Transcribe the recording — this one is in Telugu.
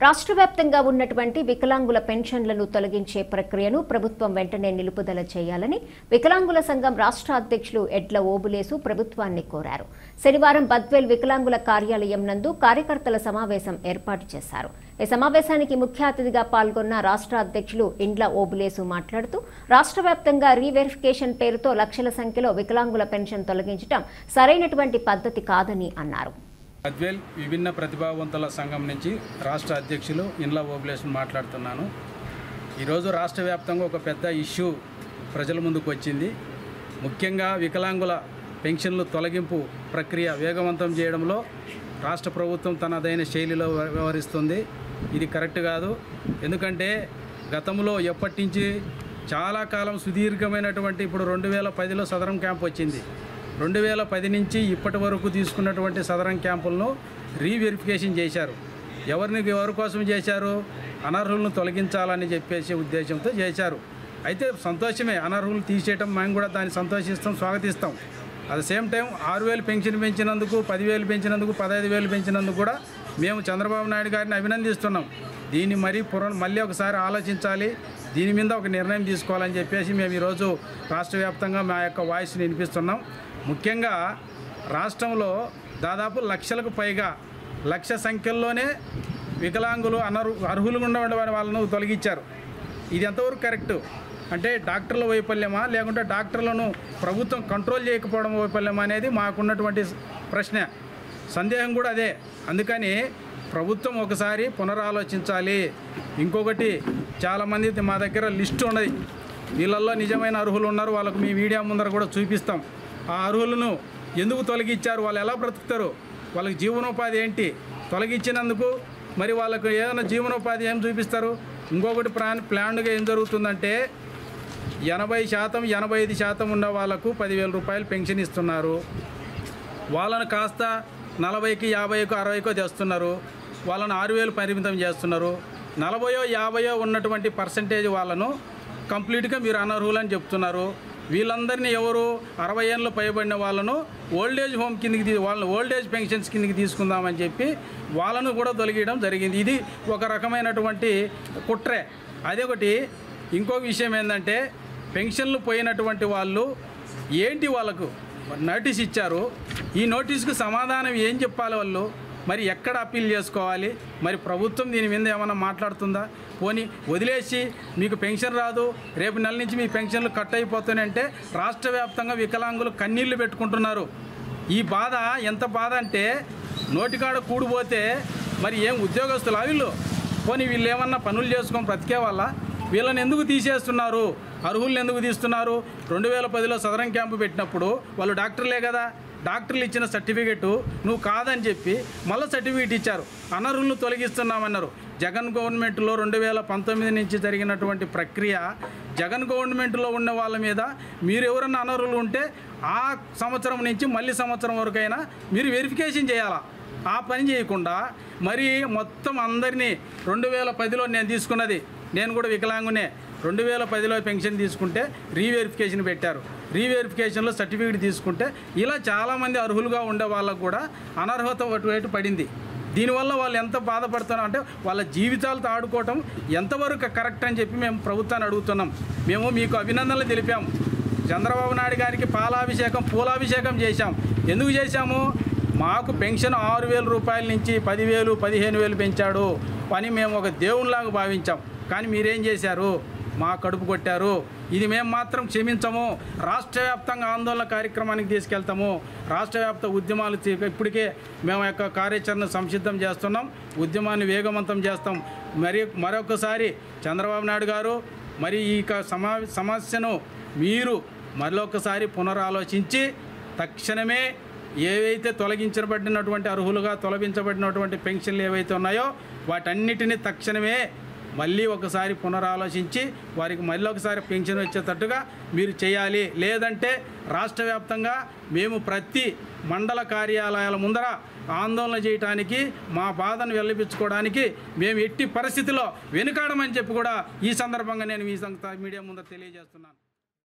రాష్ట్ర వ్యాప్తంగా ఉన్నటువంటి వికలాంగుల పెన్షన్లను తొలగించే ప్రక్రియను ప్రభుత్వం వెంటనే నిలుపుదల చేయాలని వికలాంగుల సంఘం రాష్ట్ర అధ్యక్షులు ఎడ్ల ఓబులేసు ప్రభుత్వాన్ని కోరారు. శనివారం బద్వేల్ వికలాంగుల కార్యాలయం నందు కార్యకర్తల సమావేశం ఏర్పాటు చేశారు. ఈ సమావేశానికి ముఖ్య అతిథిగా పాల్గొన్న రాష్ట్ర అధ్యక్షులు ఇండ్ల ఓబులేసు మాట్లాడుతూ రాష్ట్ర వ్యాప్తంగా రీవెరిఫికేషన్ పేరుతో లక్షల సంఖ్యలో వికలాంగుల పెన్షన్ తొలగించడం సరైనటువంటి పద్ధతి కాదని అన్నారు. బద్వేల్ విభిన్న ప్రతిభావంతుల సంఘం నుంచి రాష్ట్ర అధ్యక్షులు ఇండ్ల ఓబులేసు మాట్లాడుతున్నాను. ఈరోజు రాష్ట్ర వ్యాప్తంగా ఒక పెద్ద ఇష్యూ ప్రజల ముందుకు వచ్చింది. ముఖ్యంగా వికలాంగుల పెన్షన్లు తొలగింపు ప్రక్రియ వేగవంతం చేయడంలో రాష్ట్ర ప్రభుత్వం తనదైన శైలిలో వ్యవహరిస్తుంది. ఇది కరెక్ట్ కాదు. ఎందుకంటే గతంలో ఎప్పటి నుంచి చాలా కాలం సుదీర్ఘమైనటువంటి ఇప్పుడు 2010లో సదరం క్యాంప్ వచ్చింది. 2010 నుంచి ఇప్పటి వరకు తీసుకున్నటువంటి సదరం క్యాంపులను రీవెరిఫికేషన్ చేశారు. ఎవరి కోసం చేశారు? అనర్హులను తొలగించాలని చెప్పేసి ఉద్దేశంతో చేశారు. అయితే సంతోషమే, అనర్హులు తీసేయటం మేము కూడా దాన్ని సంతోషిస్తాం, స్వాగతిస్తాం. At the same time 6,000 pension పెంచినందుకు, 10,000 పెంచినందుకు, 15,000 పెంచినందుకు కూడా మేము చంద్రబాబు నాయుడు గారిని అభినందిస్తున్నాం. దీన్ని మళ్ళీ ఒకసారి ఆలోచించాలి, దీని మీద ఒక నిర్ణయం తీసుకోవాలని చెప్పేసి మేము ఈరోజు రాష్ట్ర వ్యాప్తంగా మా యొక్క వాయిస్ని వినిపిస్తున్నాం. ముఖ్యంగా రాష్ట్రంలో దాదాపు లక్షలకు పైగా, లక్ష సంఖ్యల్లోనే వికలాంగులు అర్హులుగా ఉన్న వాళ్ళను తొలగించారు. ఇది ఎంతవరకు కరెక్టు? అంటే డాక్టర్ల వైఫల్యమా, లేకుంటే డాక్టర్లను ప్రభుత్వం కంట్రోల్ చేయకపోవడం వైఫల్యమా అనేది మాకున్నటువంటి ప్రశ్న, సందేహం కూడా అదే. అందుకని ప్రభుత్వం ఒకసారి పునరాలోచించాలి. ఇంకొకటి, చాలామంది మా దగ్గర లిస్టు ఉన్నది, వీళ్ళల్లో నిజమైన అర్హులు ఉన్నారు, వాళ్ళకు మీ మీడియా ముందర కూడా చూపిస్తాం. ఆ అర్హులను ఎందుకు తొలగించారు, వాళ్ళు ఎలా బ్రతుకుతారు, వాళ్ళకి జీవనోపాధి ఏంటి, తొలగించినందుకు మరి వాళ్ళకు ఏదైనా జీవనోపాధి ఏం చూపిస్తారు? ఇంకొకటి ప్లాన్గా ఏం జరుగుతుందంటే 80%, 85% ఉన్న వాళ్ళకు 10,000 రూపాయలు పెన్షన్ ఇస్తున్నారు. వాళ్ళను కాస్త 40కి, 50కి, 60కి తెస్తున్నారు. వాళ్ళను 6,000 పరిమితం చేస్తున్నారు. 40, 50 ఉన్నటువంటి పర్సంటేజ్ వాళ్ళను కంప్లీట్గా మీరు అనర్హులని చెప్తున్నారు. వీళ్ళందరినీ ఎవరు 60 ఏళ్ళు పైబడిన వాళ్ళను ఓల్డేజ్ హోమ్ కిందకి, వాళ్ళని ఓల్డేజ్ పెన్షన్స్ కిందకి తీసుకుందామని చెప్పి వాళ్ళను కూడా తొలగించడం జరిగింది. ఇది ఒక రకమైనటువంటి కుట్రే. అదొకటి. ఇంకొక విషయం ఏంటంటే, పెన్షన్లు పోయినటువంటి వాళ్ళు ఏంటి, వాళ్ళకు నోటీస్ ఇచ్చారు. ఈ నోటీస్కు సమాధానం ఏం చెప్పాలి వాళ్ళు? మరి ఎక్కడ అప్పీల్ చేసుకోవాలి? మరి ప్రభుత్వం దీని మీద ఏమైనా మాట్లాడుతుందా? పోనీ వదిలేసి మీకు పెన్షన్ రాదు, రేపు నెల నుంచి మీ పెన్షన్లు కట్ అయిపోతాయంటే రాష్ట్ర వ్యాప్తంగా వికలాంగులు కన్నీళ్లు పెట్టుకుంటున్నారు. ఈ బాధ ఎంత బాధ అంటే, నోటికాడ కూడిపోతే మరి ఏం ఉద్యోగస్తులా వీళ్ళు? పోనీ వీళ్ళు ఏమన్నా పనులు చేసుకొని బ్రతికే వాళ్ళ? వీళ్ళని ఎందుకు తీసేస్తున్నారు? అర్హులను ఎందుకు తీస్తున్నారు? 2010లో సదరం క్యాంపు పెట్టినప్పుడు వాళ్ళు డాక్టర్లే కదా, డాక్టర్లు ఇచ్చిన సర్టిఫికెట్ నువ్వు కాదని చెప్పి మళ్ళీ సర్టిఫికెట్ ఇచ్చారు. అనర్హులను తొలగిస్తున్నామన్నారు. జగన్ గవర్నమెంట్లో 2019 నుంచి జరిగినటువంటి ప్రక్రియ, జగన్ గవర్నమెంట్లో ఉన్న వాళ్ళ మీద మీరు ఎవరన్నా అనర్హులు ఉంటే ఆ సంవత్సరం నుంచి మళ్ళీ సంవత్సరం వరకైనా మీరు వెరిఫికేషన్ చేయాలా. ఆ పని చేయకుండా మరి మొత్తం అందరినీ 2010లో నేను తీసుకున్నది, నేను కూడా వికలాంగునే, 2010లో పెన్షన్ తీసుకుంటే రీవెరిఫికేషన్ పెట్టారు. రీవెరిఫికేషన్లో సర్టిఫికేట్ తీసుకుంటే ఇలా చాలామంది అర్హులుగా ఉండే వాళ్ళకు కూడా అనర్హత అటువైపు పడింది. దీనివల్ల వాళ్ళు ఎంత బాధపడుతున్నాం అంటే, వాళ్ళ జీవితాలతో ఆడుకోవటం ఎంతవరకు కరెక్ట్ అని చెప్పి మేము ప్రభుత్వాన్ని అడుగుతున్నాం. మేము మీకు అభినందనలు తెలిపాము. చంద్రబాబు నాయుడు గారికి పాలాభిషేకం, పూలాభిషేకం చేశాం. ఎందుకు చేశాము? మాకు పెన్షన్ 6,000 రూపాయల నుంచి 10,000, 15,000 పెంచాడు అని మేము ఒక దేవునిలాగా భావించాం. కానీ మీరేం చేశారు? మా కడుపు కొట్టారు. ఇది మేము మాత్రం క్షమించము. రాష్ట్ర వ్యాప్తంగా ఆందోళన కార్యక్రమానికి తీసుకెళ్తాము. రాష్ట్ర వ్యాప్త ఉద్యమాలు ఇప్పటికే మేము యొక్క కార్యాచరణ సంసిద్ధం చేస్తున్నాం. ఉద్యమాన్ని వేగవంతం చేస్తాం. మరొకసారి చంద్రబాబు నాయుడు గారు, మరి ఈ సమస్యను మీరు మరొకసారి పునరాలోచించి తక్షణమే ఏవైతే తొలగించబడినటువంటి అర్హులుగా తొలగించబడినటువంటి పెన్షన్లు ఏవైతే ఉన్నాయో వాటన్నిటినీ తక్షణమే మళ్ళీ ఒకసారి పునరాలోచించి వారికి మళ్ళీ ఒకసారి పెన్షన్ వచ్చేటట్టుగా మీరు చేయాలి. లేదంటే రాష్ట్ర వ్యాప్తంగా మేము ప్రతి మండల కార్యాలయాల ముందర ఆందోళన చేయడానికి, మా బాధను వెల్లపించుకోవడానికి మేము ఎట్టి పరిస్థితిలో వెనుకాడమని చెప్పి కూడా ఈ సందర్భంగా నేను మీడియా ముందర తెలియజేస్తున్నాను.